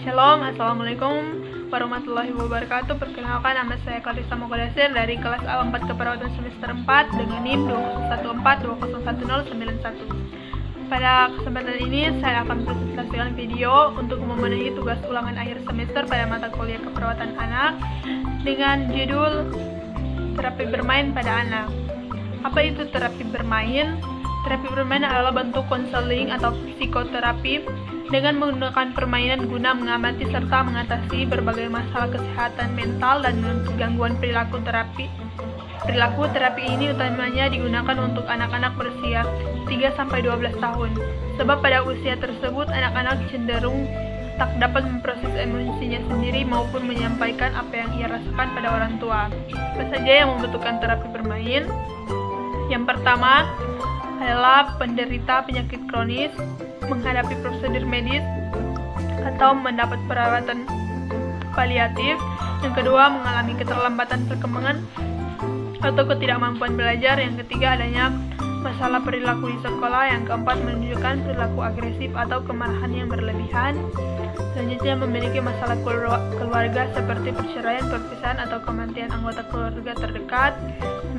Shalom, Assalamualaikum warahmatullahi wabarakatuh. Perkenalkan, nama saya Clarissa Mokodasir dari kelas A4 Keperawatan semester 4 dengan NIM 20142001091. Pada kesempatan ini saya akan presentasikan video untuk memenuhi tugas ulangan akhir semester pada mata kuliah keperawatan anak dengan judul terapi bermain pada anak. Apa itu terapi bermain? Terapi bermain adalah bentuk konseling atau psikoterapi dengan menggunakan permainan guna mengamati serta mengatasi berbagai masalah kesehatan mental dan gangguan perilaku terapi. Perilaku terapi ini utamanya digunakan untuk anak-anak berusia 3-12 tahun. Sebab pada usia tersebut anak-anak cenderung tak dapat memproses emosinya sendiri maupun menyampaikan apa yang ia rasakan pada orang tua. Apa saja yang membutuhkan terapi bermain? Yang pertama adalah penderita penyakit kronis menghadapi prosedur medis atau mendapat perawatan paliatif. Yang kedua, mengalami keterlambatan perkembangan atau ketidakmampuan belajar. Yang ketiga, adanya masalah perilaku di sekolah. Yang keempat, menunjukkan perilaku agresif atau kemarahan yang berlebihan. Selanjutnya, memiliki masalah keluarga seperti perceraian, perpisahan, atau kematian anggota keluarga terdekat.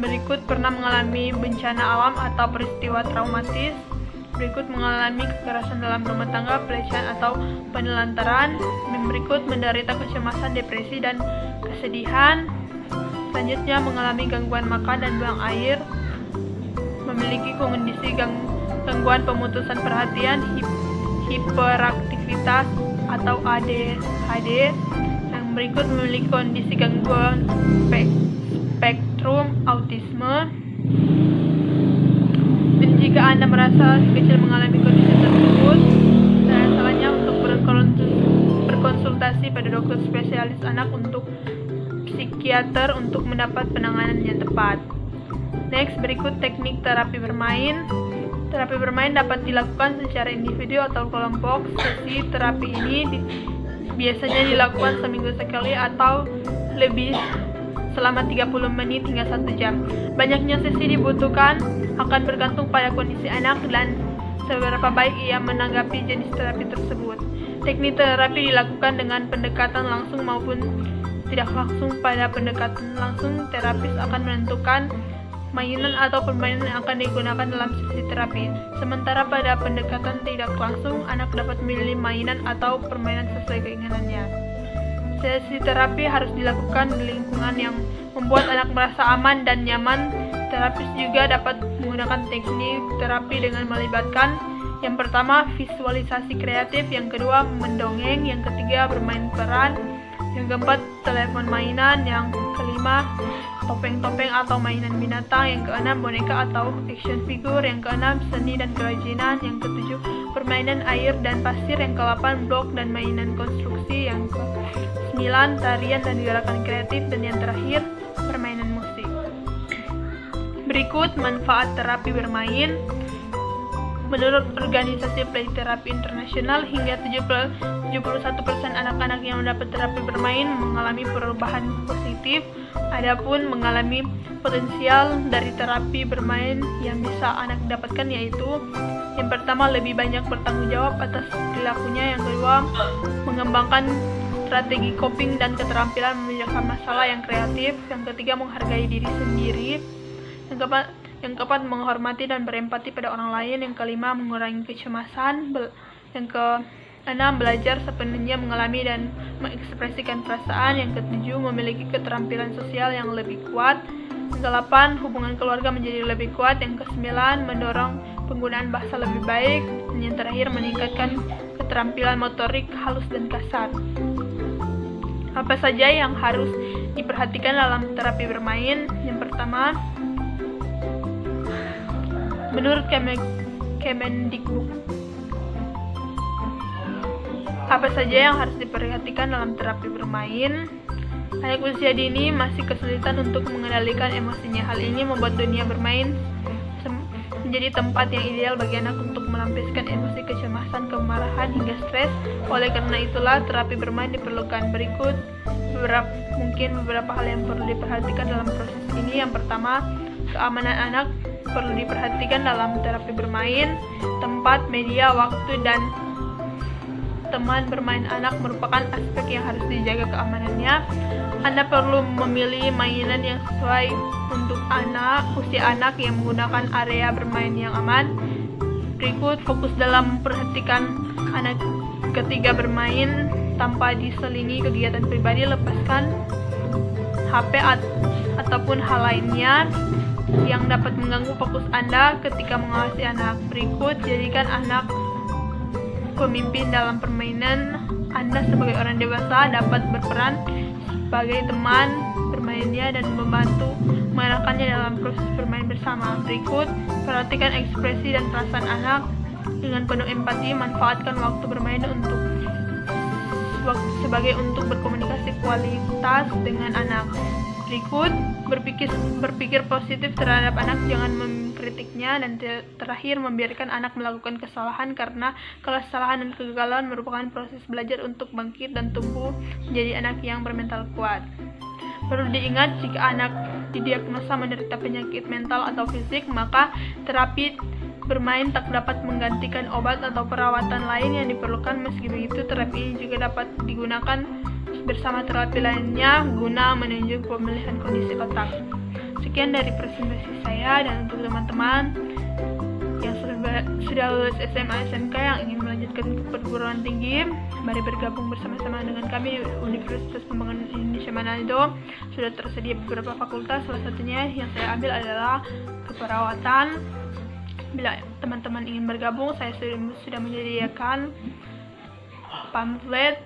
Berikut, pernah mengalami bencana alam atau peristiwa traumatis. Berikut, mengalami kekerasan dalam rumah tangga, pelecehan atau penelantaran. Berikut, menderita kecemasan, depresi, dan kesedihan. Selanjutnya, mengalami gangguan makan dan buang air. Memiliki kondisi gangguan pemutusan perhatian, hiperaktivitas atau ADHD. Yang berikut, memiliki kondisi gangguan spektrum autisme. Dan jika Anda merasa kecil mengalami kondisi tersebut, saya salahnya untuk berkonsultasi pada dokter spesialis anak untuk psikiater untuk mendapat penanganan yang tepat. Next, berikut teknik terapi bermain. Terapi bermain dapat dilakukan secara individu atau kelompok. Sesi terapi ini biasanya dilakukan seminggu sekali atau lebih selama 30 menit hingga 1 jam. Banyaknya sesi dibutuhkan akan bergantung pada kondisi anak dan seberapa baik ia menanggapi jenis terapi tersebut. Teknik terapi dilakukan dengan pendekatan langsung maupun tidak langsung. Pada pendekatan langsung, terapis akan menentukan mainan atau permainan yang akan digunakan dalam sesi terapi. Sementara pada pendekatan tidak langsung, anak dapat memilih mainan atau permainan sesuai keinginannya. Sesi terapi harus dilakukan di lingkungan yang membuat anak merasa aman dan nyaman. Terapis juga dapat menggunakan teknik terapi dengan melibatkan yang pertama, visualisasi kreatif, yang kedua, mendongeng, yang ketiga, bermain peran, yang keempat, telepon mainan, yang kelima, topeng-topeng atau mainan binatang, yang keenam, boneka atau action figure, yang keenam, seni dan kerajinan, yang ketujuh, permainan air dan pasir, yang ke-8, blok dan mainan konstruksi, yang ke-9, tarian dan gerakan kreatif, dan yang terakhir, permainan musik. Berikut manfaat terapi bermain. Menurut Organisasi Play Therapy Internasional, hingga 71% anak-anak yang mendapat terapi bermain mengalami perubahan positif. Adapun mengalami potensial dari terapi bermain yang bisa anak dapatkan yaitu yang pertama, lebih banyak bertanggung jawab atas perilakunya. Yang kedua, mengembangkan strategi coping dan keterampilan memecahkan masalah yang kreatif. Yang ketiga, menghargai diri sendiri. Yang keempat, menghormati dan berempati pada orang lain. Yang kelima, mengurangi kecemasan. Yang keenam, belajar sepenuhnya mengalami dan mengekspresikan perasaan. Yang ketujuh, memiliki keterampilan sosial yang lebih kuat. Yang kedelapan, hubungan keluarga menjadi lebih kuat. Yang kesembilan, mendorong penggunaan bahasa lebih baik. Dan yang terakhir, meningkatkan keterampilan motorik halus dan kasar. Apa saja yang harus diperhatikan dalam terapi bermain? Yang pertama, menurut Kemendikbud, apa saja yang harus diperhatikan dalam terapi bermain? Anak usia dini masih kesulitan untuk mengendalikan emosinya. Hal ini membuat dunia bermain menjadi tempat yang ideal bagi anak untuk melampiaskan emosi kecemasan, kemarahan, hingga stres. Oleh karena itulah, terapi bermain diperlukan. Berikut beberapa hal yang perlu diperhatikan dalam proses ini. Yang pertama, keamanan anak perlu diperhatikan dalam terapi bermain. Tempat, media, waktu, dan teman bermain anak merupakan aspek yang harus dijaga keamanannya. Anda perlu memilih mainan yang sesuai untuk usia anak yang menggunakan area bermain yang aman. Berikut fokus dalam memperhatikan anak ketika bermain tanpa diselingi kegiatan pribadi. Lepaskan HP ataupun hal lainnya yang dapat mengganggu fokus Anda ketika mengawasi anak. Berikut, jadikan anak pemimpin dalam permainan. Anda sebagai orang dewasa dapat berperan sebagai teman bermainnya dan membantu mengarahkannya dalam proses bermain bersama. Berikut, perhatikan ekspresi dan perasaan anak dengan penuh empati. Manfaatkan waktu bermain sebagai untuk berkomunikasi kualitas dengan anak. Berikut, berpikir positif terhadap anak, jangan mengkritiknya, dan terakhir, membiarkan anak melakukan kesalahan karena kesalahan dan kegagalan merupakan proses belajar untuk bangkit dan tumbuh menjadi anak yang bermental kuat. Perlu diingat, jika anak didiagnosa menderita penyakit mental atau fisik, maka terapi bermain tak dapat menggantikan obat atau perawatan lain yang diperlukan. Meski begitu, terapi ini juga dapat digunakan bersama terapi lainnya guna menunjang pemulihan kondisi otak. Sekian dari presentasi saya, dan untuk teman-teman yang sudah lulus SMA SMK yang ingin melanjutkan ke perguruan tinggi, mari bergabung bersama-sama dengan kami di Universitas Pembangunan Indonesia Manado. Sudah tersedia beberapa fakultas, salah satunya yang saya ambil adalah keperawatan. Bila teman-teman ingin bergabung, saya sudah menyediakan pamflet